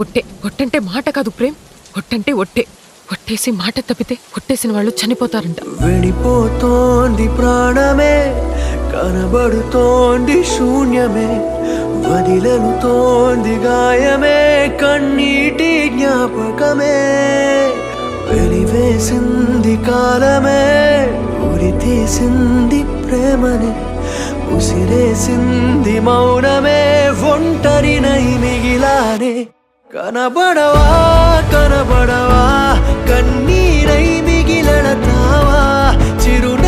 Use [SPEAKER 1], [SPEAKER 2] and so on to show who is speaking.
[SPEAKER 1] ఒట్టే ఒట్టంటే మాట కాదు ప్రేమ్, ఒట్టంటే ఒట్టే. ఒట్టేసి మాట తప్పితే ఒట్టేసిన వాళ్ళు చనిపోతారంట.
[SPEAKER 2] వెళ్ళిపోతోంది ప్రాణమే, కనబడుతోంది శూన్యమే, వదిలనుతోంది గాయమే, కన్నీటి జ్ఞాపకమే. వెలివేసింది కాలమే, ఉరి తీసింది ప్రేమనే, ఉసిరేసింది మౌనమే, ఒంటరినై మిగిలానే. కనబడవా కనబడవా, కన్నీరై మిగిలడతావా, చిరున